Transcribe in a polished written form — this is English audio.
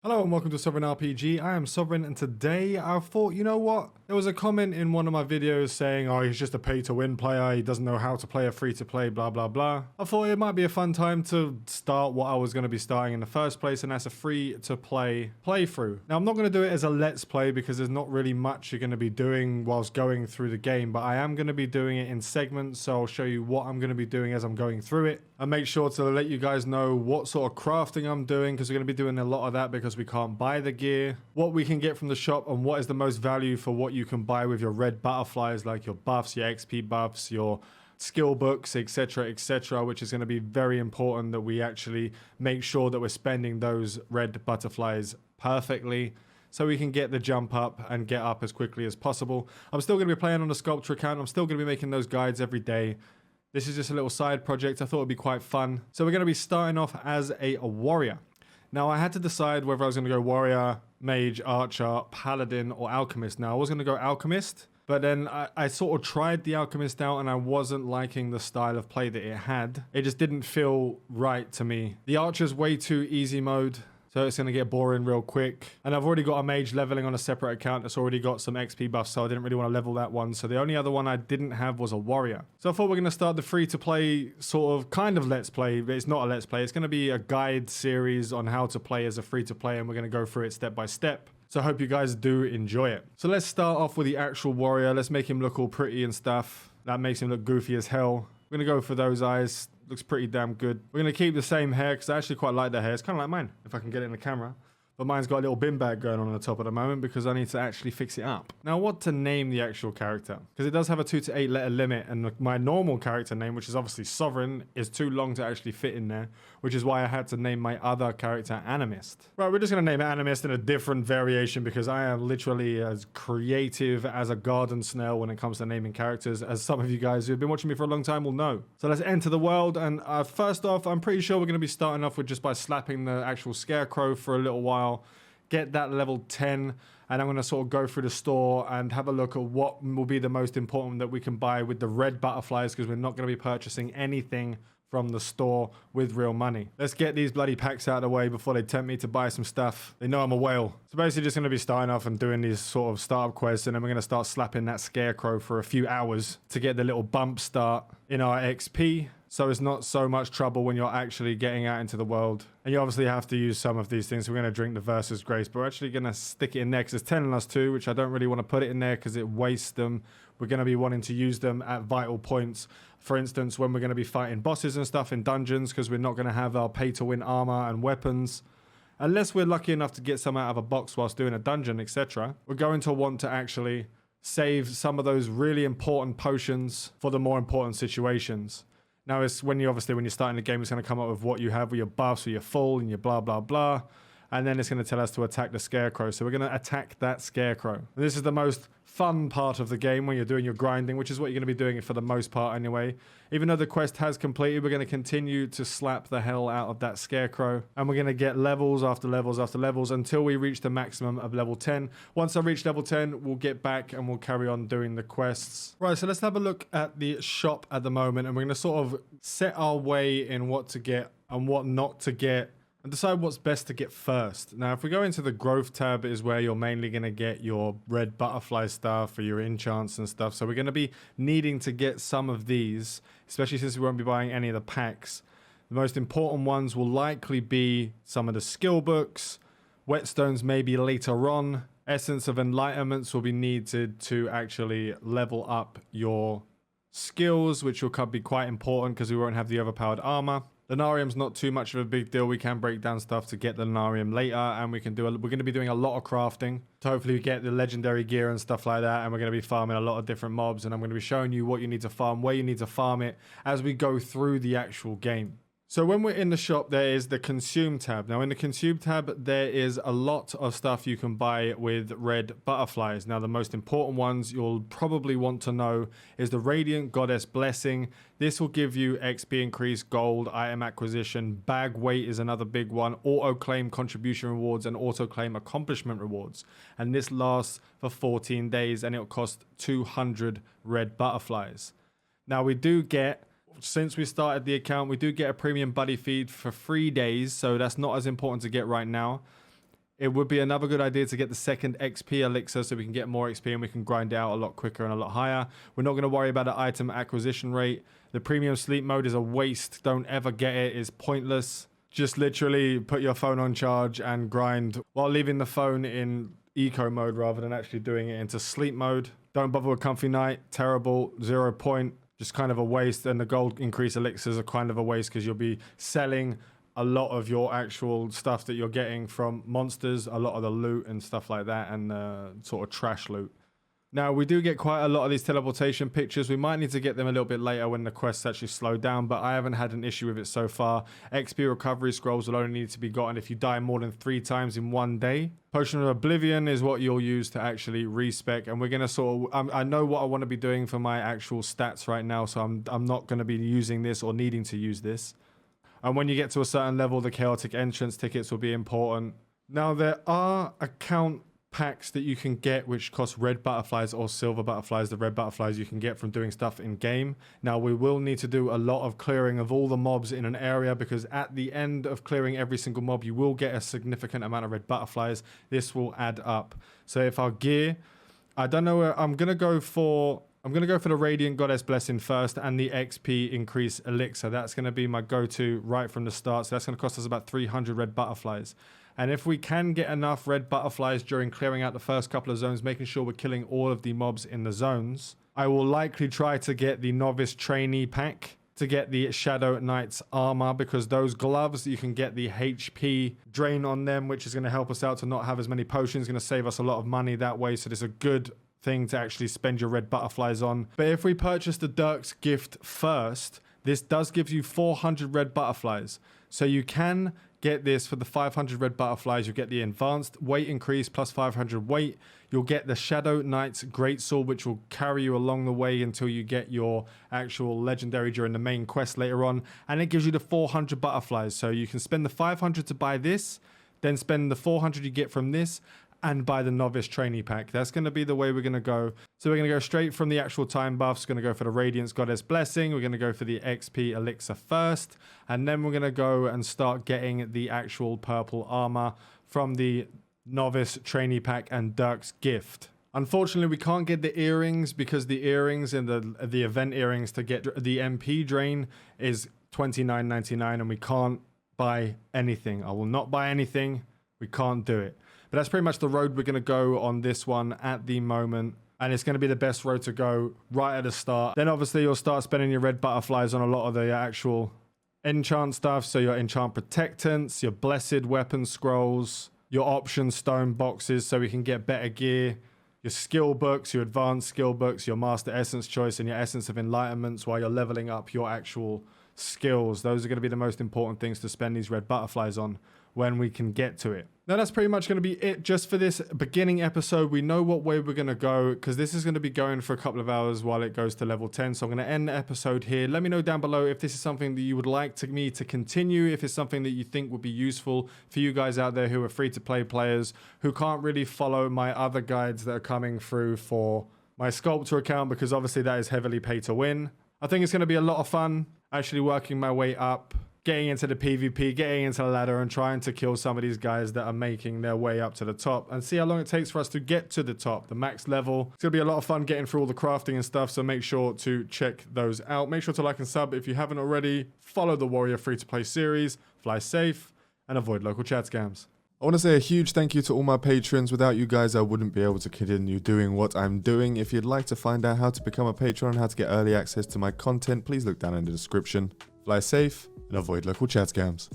Hello and welcome to Sovereign RPG. I am Sovereign and today I thought, you know what? There was a comment in one of my videos saying, oh, he's just a pay-to-win player, he doesn't know how to play a free-to-play, blah, blah, blah. I thought it might be a fun time to start what I was going to be starting in the first place, and that's a free-to-play playthrough. Now, I'm not going to do it as a let's play because there's not really much you're going to be doing whilst going through the game, but I am going to be doing it in segments, so I'll show you what I'm going to be doing as I'm going through it. And make sure to let you guys know what sort of crafting I'm doing, because we're going to be doing a lot of that because we can't buy the gear, what we can get from the shop, and what is the most value for what you can buy with your red butterflies, like your buffs, your XP buffs, your skill books, etc., which is going to be very important that we actually make sure that we're spending those red butterflies perfectly so we can get the jump up and get up as quickly as possible. I'm still going to be playing on the Sculptor account. I'm still going to be making those guides every day. This is just a little side project. I thought it'd be quite fun. So we're going to be starting off as a warrior. Now I had to decide whether I was going to go warrior, mage, archer, paladin, or alchemist. Now I was going to go alchemist, but then I sort of tried the alchemist out and I wasn't liking the style of play that it had. It just didn't feel right to me. The archer's way too easy mode, so it's going to get boring real quick. And I've already got a mage leveling on a separate account that's already got some XP buffs, so I didn't really want to level that one. So the only other one I didn't have was a warrior. So I thought we're going to start the free-to-play sort of kind of let's play, but it's not a let's play. It's going to be a guide series on how to play as a free-to-play, and we're going to go through it step by step. So I hope you guys do enjoy it. So let's start off with the actual warrior. Let's make him look all pretty and stuff. That makes him look goofy as hell. We're going to go for those eyes. Looks pretty damn good. We're going to keep the same hair because I actually quite like the hair. It's kind of like mine, if I can get it in the camera. But mine's got a little bin bag going on the top at the moment because I need to actually fix it up. Now, what to name the actual character? Because it does have a 2 to 8 letter limit, and my normal character name, which is obviously Sovereign, is too long to actually fit in there, which is why I had to name my other character Animist. Right, we're just going to name it Animist in a different variation because I am literally as creative as a garden snail when it comes to naming characters, as some of you guys who have been watching me for a long time will know. So let's enter the world, and first off, I'm pretty sure we're going to be starting off with just by slapping the actual scarecrow for a little while. Get that level 10, and I'm going to sort of go through the store and have a look at what will be the most important that we can buy with the red butterflies, because we're not going to be purchasing anything from the store with real money. Let's get these bloody packs out of the way before they tempt me to buy some stuff. They know I'm a whale. So basically just going to be starting off and doing these sort of startup quests, and then we're going to start slapping that scarecrow for a few hours to get the little bump start in our XP. So it's not so much trouble when you're actually getting out into the world. And you obviously have to use some of these things. So we're going to drink the Versus Grace, but we're actually going to stick it in there because it's telling us to, which I don't really want to put it in there because it wastes them. We're going to be wanting to use them at vital points. For instance, when we're going to be fighting bosses and stuff in dungeons, because we're not going to have our pay-to-win armor and weapons. Unless we're lucky enough to get some out of a box whilst doing a dungeon, etc. We're going to want to actually save some of those really important potions for the more important situations. Now, it's when you're starting the game, it's going to come up with what you have with your buffs, or your full, and your blah, blah, blah. And then it's going to tell us to attack the scarecrow. So we're going to attack that scarecrow. And this is the most fun part of the game when you're doing your grinding, which is what you're going to be doing for the most part anyway. Even though the quest has completed, we're going to continue to slap the hell out of that scarecrow. And we're going to get levels after levels after levels until we reach the maximum of level 10. Once I reach level 10, we'll get back and we'll carry on doing the quests. Right, so let's have a look at the shop at the moment. And we're going to sort of set our way in what to get and what not to get, and decide what's best to get first. Now, if we go into the growth tab, is where you're mainly going to get your red butterfly stuff or your enchants and stuff. So we're going to be needing to get some of these, especially since we won't be buying any of the packs. The most important ones will likely be some of the skill books. Whetstones maybe later on. Essence of Enlightenments will be needed to actually level up your skills, which will be quite important because we won't have the overpowered armor. Lunarium's not too much of a big deal. We can break down stuff to get the Lunarium later, and we're going to be doing a lot of crafting to hopefully get the legendary gear and stuff like that, and we're going to be farming a lot of different mobs, and I'm going to be showing you what you need to farm, where you need to farm it as we go through the actual game. So when we're in the shop, there is the Consume tab. Now in the Consume tab, there is a lot of stuff you can buy with red butterflies. Now the most important ones you'll probably want to know is the Radiant Goddess Blessing. This will give you XP increase, gold, item acquisition, bag weight is another big one, auto-claim contribution rewards, and auto-claim accomplishment rewards. And this lasts for 14 days and it'll cost 200 red butterflies. Now we do get, since we started the account, we do get a premium buddy feed for 3 days, so that's not as important to get right now. it would be another good idea to get the second XP elixir so we can get more XP and we can grind it out a lot quicker and a lot higher. We're not going to worry about the item acquisition rate. The premium sleep mode is a waste. Don't ever get it. It's pointless. Just literally put your phone on charge and grind while leaving the phone in eco mode rather than actually doing it into sleep mode. Don't bother with comfy night. Terrible. 0 point. Just kind of a waste. And the gold increase elixirs are kind of a waste because you'll be selling a lot of your actual stuff that you're getting from monsters, a lot of the loot and stuff like that, and sort of trash loot. Now, we do get quite a lot of these teleportation pictures. We might need to get them a little bit later when the quests actually slow down, but I haven't had an issue with it so far. XP recovery scrolls will only need to be gotten if you die more than 3 times in 1 day. Potion of Oblivion is what you'll use to actually respec, and we're going to sort of... I know what I want to be doing for my actual stats right now, so I'm not going to be using this or needing to use this. And when you get to a certain level, the chaotic entrance tickets will be important. Now, there are account packs that you can get which cost red butterflies or silver butterflies. The red butterflies you can get from doing stuff in game. Now, we will need to do a lot of clearing of all the mobs in an area because at the end of clearing every single mob, you will get a significant amount of red butterflies. This will add up. So if our gear, I don't know where I'm going to go for... I'm going to go for the Radiant Goddess Blessing first and the XP Increase Elixir. That's going to be my go-to right from the start. So that's going to cost us about 300 red butterflies. And if we can get enough red butterflies during clearing out the first couple of zones, making sure we're killing all of the mobs in the zones, I will likely try to get the Novice Trainee pack to get the Shadow Knight's armor, because those gloves, you can get the HP drain on them, which is going to help us out to not have as many potions, going to save us a lot of money that way. So this is a good thing to actually spend your red butterflies on. But if we purchase the Dirk's gift first, this does give you 400 red butterflies. So you can get this for the 500 red butterflies. You'll get the advanced weight increase plus 500 weight. You'll get the Shadow Knight's Greatsword, which will carry you along the way until you get your actual legendary during the main quest later on. And it gives you the 400 butterflies. So you can spend the 500 to buy this, then spend the 400 you get from this, and buy the Novice Trainee pack. That's going to be the way we're going to go. So we're going to go straight from the actual time buffs. We're going to go for the Radiance Goddess Blessing. We're going to go for the XP Elixir first. And then we're going to go and start getting the actual purple armor from the Novice Trainee pack and Dirk's gift. Unfortunately, we can't get the earrings because the earrings and the event earrings to get the MP drain is $29.99, and we can't buy anything. I will not buy anything. We can't do it. But that's pretty much the road we're going to go on this one at the moment. And it's going to be the best road to go right at the start. Then obviously you'll start spending your red butterflies on a lot of the actual enchant stuff. So your enchant protectants, your blessed weapon scrolls, your option stone boxes so we can get better gear, your skill books, your advanced skill books, your master essence choice, and your essence of enlightenments while you're leveling up your actual skills. Those are going to be the most important things to spend these red butterflies on when we can get to it. Now that's pretty much going to be it just for this beginning episode. We know what way we're going to go because this is going to be going for a couple of hours while it goes to level 10. So I'm going to end the episode here. Let me know down below if this is something that you would like me to continue, if it's something that you think would be useful for you guys out there who are free-to-play players who can't really follow my other guides that are coming through for my Sculptor account, because obviously that is heavily pay to win. I think it's going to be a lot of fun actually working my way up, getting into the PvP, getting into the ladder and trying to kill some of these guys that are making their way up to the top and see how long it takes for us to get to the top, the max level. It's going to be a lot of fun getting through all the crafting and stuff, so make sure to check those out. Make sure to like and sub if you haven't already. Follow the Warrior free-to-play series, fly safe, and avoid local chat scams. I want to say a huge thank you to all my patrons. Without you guys, I wouldn't be able to continue doing what I'm doing. If you'd like to find out how to become a patron and how to get early access to my content, please look down in the description. Fly safe and avoid local chat scams.